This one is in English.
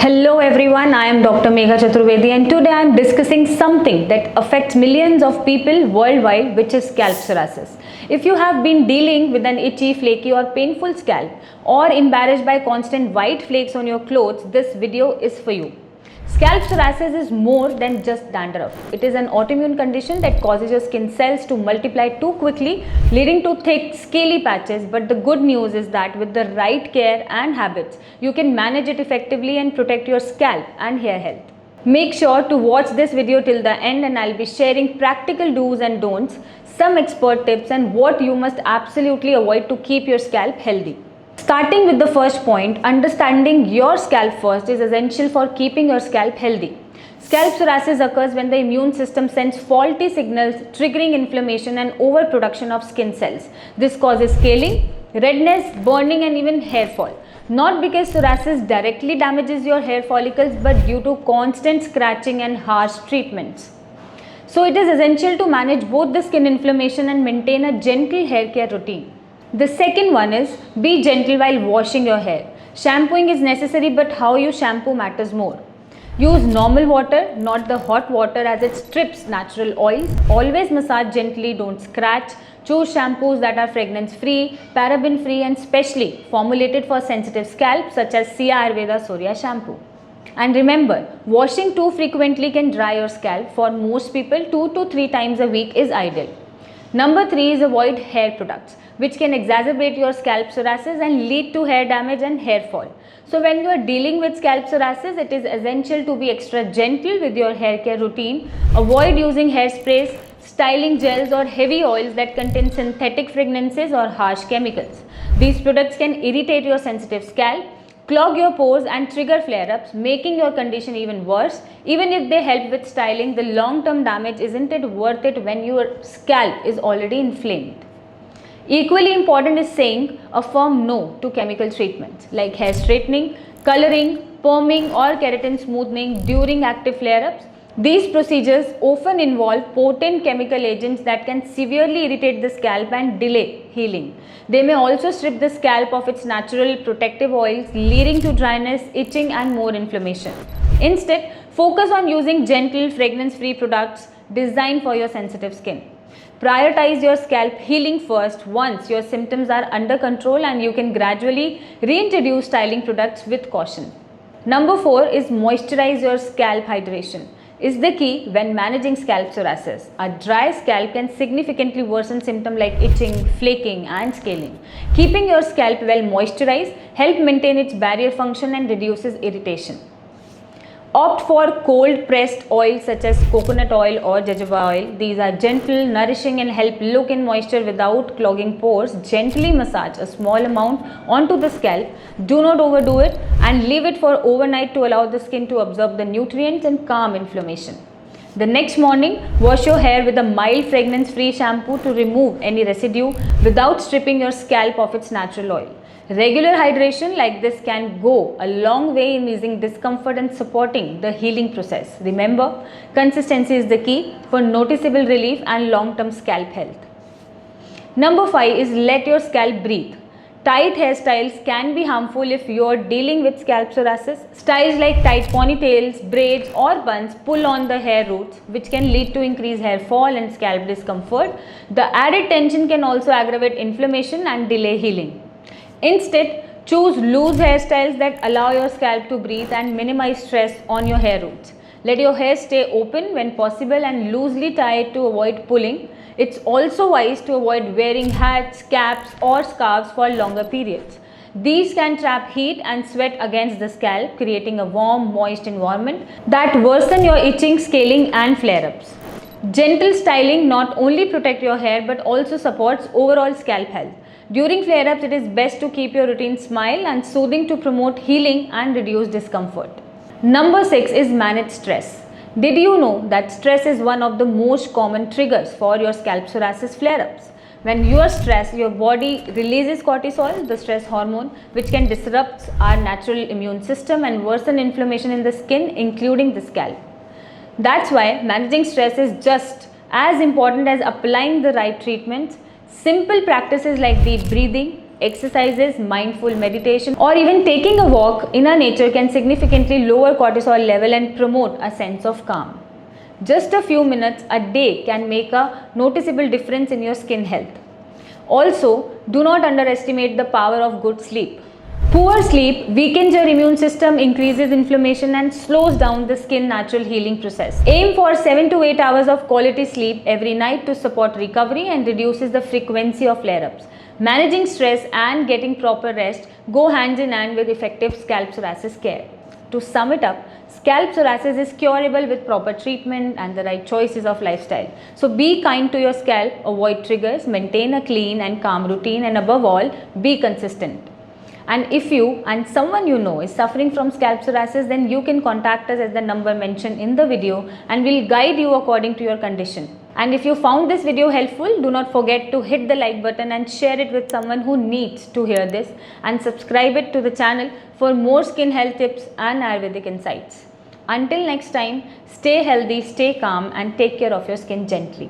Hello everyone, I am Dr. Megha Chaturvedi and today I am discussing something that affects millions of people worldwide, which is scalp psoriasis. If you have been dealing with an itchy, flaky or painful scalp or embarrassed by constant white flakes on your clothes, this video is for you. Scalp psoriasis is more than just dandruff. It is an autoimmune condition that causes your skin cells to multiply too quickly, leading to thick, scaly patches. But the good news is that with the right care and habits, you can manage it effectively and protect your scalp and hair health. Make sure to watch this video till the end and I'll be sharing practical do's and don'ts, some expert tips and what you must absolutely avoid to keep your scalp healthy. Starting with the first point, understanding your scalp first is essential for keeping your scalp healthy. Scalp psoriasis occurs when the immune system sends faulty signals, triggering inflammation and overproduction of skin cells. This causes scaling, redness, burning and even hair fall. Not because psoriasis directly damages your hair follicles, but due to constant scratching and harsh treatments. So it is essential to manage both the skin inflammation and maintain a gentle hair care routine. The second one is be gentle while washing your hair. Shampooing is necessary, but how you shampoo matters more. Use normal water, not the hot water, as it strips natural oils. Always massage gently, don't scratch. Choose shampoos that are fragrance free, paraben free and specially formulated for sensitive scalp such as Sia Ayurveda Surya shampoo. And remember, washing too frequently can dry your scalp. For most people, 2 to 3 times a week is ideal. Number 3 is avoid hair products, which can exacerbate your scalp psoriasis and lead to hair damage and hair fall. So when you are dealing with scalp psoriasis, it is essential to be extra gentle with your hair care routine. Avoid using hairsprays, styling gels or heavy oils that contain synthetic fragrances or harsh chemicals. These products can irritate your sensitive scalp, clog your pores and trigger flare-ups, making your condition even worse. Even if they help with styling, the long-term damage isn't it worth it when your scalp is already inflamed. Equally important is saying a firm no to chemical treatments like hair straightening, coloring, perming or keratin smoothing during active flare-ups. These procedures often involve potent chemical agents that can severely irritate the scalp and delay healing. They may also strip the scalp of its natural protective oils, leading to dryness, itching and more inflammation. Instead, focus on using gentle, fragrance-free products designed for your sensitive skin. Prioritize your scalp healing first once your symptoms are under control, and you can gradually reintroduce styling products with caution. Number 4 is moisturize your scalp. Hydration is the key when managing scalp psoriasis. A dry scalp can significantly worsen symptoms like itching, flaking and scaling. Keeping your scalp well moisturized helps maintain its barrier function and reduces irritation. Opt for cold pressed oils such as coconut oil or jojoba oil. These are gentle, nourishing and help lock in moisture without clogging pores. Gently massage a small amount onto the scalp. Do not overdo it and leave it for overnight to allow the skin to absorb the nutrients and calm inflammation. The next morning, wash your hair with a mild fragrance-free shampoo to remove any residue without stripping your scalp of its natural oil. Regular hydration like this can go a long way in easing discomfort and supporting the healing process. Remember, consistency is the key for noticeable relief and long-term scalp health. Number 5 is let your scalp breathe. Tight hairstyles can be harmful if you are dealing with scalp psoriasis. Styles like tight ponytails, braids or buns pull on the hair roots, which can lead to increased hair fall and scalp discomfort. The added tension can also aggravate inflammation and delay healing. Instead, choose loose hairstyles that allow your scalp to breathe and minimize stress on your hair roots. Let your hair stay open when possible and loosely tie it to avoid pulling. It's also wise to avoid wearing hats, caps or scarves for longer periods. These can trap heat and sweat against the scalp, creating a warm, moist environment that worsen your itching, scaling and flare-ups. Gentle styling not only protects your hair but also supports overall scalp health. During flare-ups, it is best to keep your routine mild and soothing to promote healing and reduce discomfort. Number 6 is manage stress. Did you know that stress is one of the most common triggers for your scalp psoriasis flare-ups? When you are stressed, your body releases cortisol, the stress hormone, which can disrupt our natural immune system and worsen inflammation in the skin, including the scalp. That's why managing stress is just as important as applying the right treatments. Simple practices like deep breathing, exercises, mindful meditation, or even taking a walk in our nature can significantly lower cortisol level and promote a sense of calm. Just a few minutes a day can make a noticeable difference in your skin health. Also, do not underestimate the power of good sleep. Poor sleep weakens your immune system, increases inflammation, and slows down the skin natural healing process. Aim for 7 to 8 hours of quality sleep every night to support recovery and reduces the frequency of flare-ups. Managing stress and getting proper rest go hand in hand with effective scalp psoriasis care. To sum it up, scalp psoriasis is curable with proper treatment and the right choices of lifestyle. So be kind to your scalp, avoid triggers, maintain a clean and calm routine, and above all, be consistent. And if you and someone you know is suffering from scalp psoriasis, then you can contact us at the number mentioned in the video and we'll guide you according to your condition. And if you found this video helpful, do not forget to hit the like button and share it with someone who needs to hear this, and subscribe it to the channel for more skin health tips and Ayurvedic insights. Until next time, stay healthy, stay calm, and take care of your skin gently.